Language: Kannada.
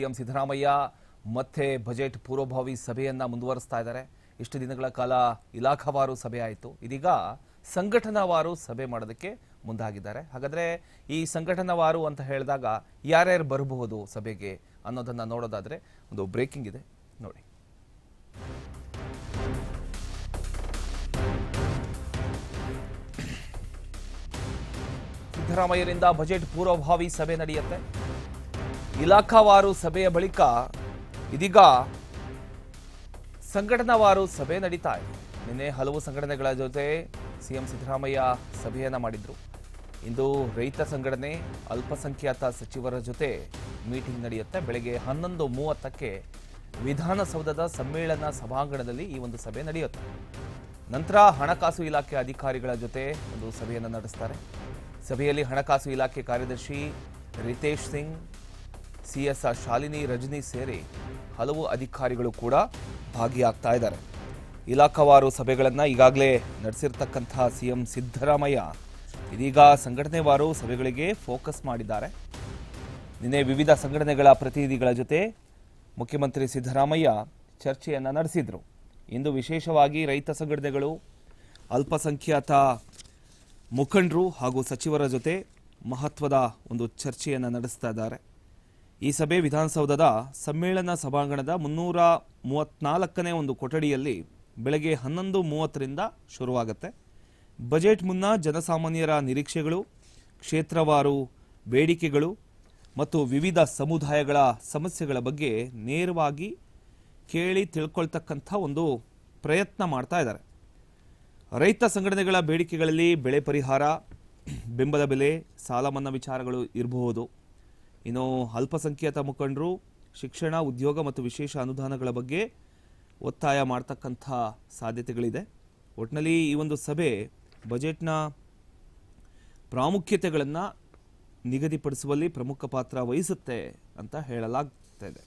ಸಿಎಂ ಸಿದ್ದರಾಮಯ್ಯ ಮತ್ತೆ ಬಜೆಟ್ ಪೂರ್ವಭಾವಿ ಸಭೆಯನ್ನ ಮುಂದುವರಿಸ್ತಾ ಇದ್ದಾರೆ. ಇಷ್ಟು ದಿನಗಳ ಕಾಲ ಇಲಾಖಾವಾರು ಸಭೆ ಆಯಿತು. ಇದೀಗ ಸಂಘಟನಾವಾರು ಸಭೆ ಮಾಡೋದಕ್ಕೆ ಮುಂದಾಗಿದ್ದಾರೆ. ಹಾಗಾದ್ರೆ ಈ ಸಂಘಟನಾವಾರು ಅಂತ ಹೇಳಿದಾಗ ಯಾರ್ಯಾರು ಬರಬಹುದು ಸಭೆಗೆ ಅನ್ನೋದನ್ನ ನೋಡೋದಾದ್ರೆ ಒಂದು ಬ್ರೇಕಿಂಗ್ ಇದೆ ನೋಡಿ. ಸಿದ್ದರಾಮಯ್ಯರಿಂದ ಬಜೆಟ್ ಪೂರ್ವಭಾವಿ ಸಭೆ ನಡೆಯುತ್ತೆ. ಇಲಾಖಾವಾರು ಸಭೆಯ ಬಳಿಕ ಇದೀಗ ಸಂಘಟನಾವಾರು ಸಭೆ ನಡೀತಾ ಇದೆ. ನಿನ್ನೆ ಹಲವು ಸಂಘಟನೆಗಳ ಜೊತೆ ಸಿಎಂ ಸಿದ್ದರಾಮಯ್ಯ ಸಭೆಯನ್ನ ಮಾಡಿದ್ರು. ಇಂದು ರೈತ ಸಂಘಟನೆ, ಅಲ್ಪಸಂಖ್ಯಾತ ಸಚಿವರ ಜೊತೆ ಮೀಟಿಂಗ್ ನಡೆಯುತ್ತೆ. ಬೆಳಗ್ಗೆ 11:30ಕ್ಕೆ ವಿಧಾನಸೌಧದ ಸಮ್ಮೇಳನ ಸಭಾಂಗಣದಲ್ಲಿ ಈ ಒಂದು ಸಭೆ ನಡೆಯುತ್ತೆ. ನಂತರ ಹಣಕಾಸು ಇಲಾಖೆ ಅಧಿಕಾರಿಗಳ ಜೊತೆ ಒಂದು ಸಭೆಯನ್ನು ನಡೆಸ್ತಾರೆ. ಸಭೆಯಲ್ಲಿ ಹಣಕಾಸು ಇಲಾಖೆ ಕಾರ್ಯದರ್ಶಿ ರಿತೇಶ್ ಸಿಂಗ್, ಸಿಎಸ್ಆರ್ ಶಾಲಿನಿ ರಜನಿ ಸೇರಿ ಹಲವು ಅಧಿಕಾರಿಗಳು ಕೂಡ ಭಾಗಿಯಾಗ್ತಾ ಇದ್ದಾರೆ. ಇಲಾಖಾವಾರು ಸಭೆಗಳನ್ನು ಈಗಾಗಲೇ ನಡೆಸಿರ್ತಕ್ಕಂತಹ ಸಿಎಂ ಸಿದ್ದರಾಮಯ್ಯ ಇದೀಗ ಸಂಘಟನೆವಾರು ಸಭೆಗಳಿಗೆ ಫೋಕಸ್ ಮಾಡಿದ್ದಾರೆ. ನಿನ್ನೆ ವಿವಿಧ ಸಂಘಟನೆಗಳ ಪ್ರತಿನಿಧಿಗಳ ಜೊತೆ ಮುಖ್ಯಮಂತ್ರಿ ಸಿದ್ದರಾಮಯ್ಯ ಚರ್ಚೆಯನ್ನು ನಡೆಸಿದರು. ಇಂದು ವಿಶೇಷವಾಗಿ ರೈತ ಸಂಘಟನೆಗಳು, ಅಲ್ಪಸಂಖ್ಯಾತ ಮುಖಂಡರು ಹಾಗೂ ಸಚಿವರ ಜೊತೆ ಮಹತ್ವದ ಒಂದು ಚರ್ಚೆಯನ್ನು ನಡೆಸ್ತಾ ಇದ್ದಾರೆ. ಈ ಸಭೆ ವಿಧಾನಸೌಧದ ಸಮ್ಮೇಳನ ಸಭಾಂಗಣದ 334ನೇ ಒಂದು ಕೊಠಡಿಯಲ್ಲಿ ಬೆಳಗ್ಗೆ 11:30ರಿಂದ ಶುರುವಾಗುತ್ತೆ. ಬಜೆಟ್ ಮುನ್ನ ಜನಸಾಮಾನ್ಯರ ನಿರೀಕ್ಷೆಗಳು, ಕ್ಷೇತ್ರವಾರು ಬೇಡಿಕೆಗಳು ಮತ್ತು ವಿವಿಧ ಸಮುದಾಯಗಳ ಸಮಸ್ಯೆಗಳ ಬಗ್ಗೆ ನೇರವಾಗಿ ಕೇಳಿ ತಿಳ್ಕೊಳ್ತಕ್ಕಂಥ ಒಂದು ಪ್ರಯತ್ನ ಮಾಡ್ತಾ ಇದ್ದಾರೆ. ರೈತ ಸಂಘಟನೆಗಳ ಬೇಡಿಕೆಗಳಲ್ಲಿ ಬೆಳೆ ಪರಿಹಾರ, ಬೆಂಬಲ ಬೆಲೆ, ಸಾಲ ಮನ್ನಾ ವಿಚಾರಗಳು ಇರಬಹುದು. ಇನ್ನು ಅಲ್ಪಸಂಖ್ಯಾತ ಮುಖಂಡರು ಶಿಕ್ಷಣ, ಉದ್ಯೋಗ ಮತ್ತು ವಿಶೇಷ ಅನುದಾನಗಳ ಬಗ್ಗೆ ಒತ್ತಾಯ ಮಾಡ್ತಕ್ಕಂಥ ಸಾಧ್ಯತೆಗಳಿದೆ. ಒಟ್ಟಿನಲ್ಲಿ ಈ ಒಂದು ಸಭೆ ಬಜೆಟ್ನ ಪ್ರಾಮುಖ್ಯತೆಗಳನ್ನು ನಿಗದಿಪಡಿಸುವಲ್ಲಿ ಪ್ರಮುಖ ಪಾತ್ರ ವಹಿಸುತ್ತೆ ಅಂತ ಹೇಳಲಾಗ್ತಾ ಇದೆ.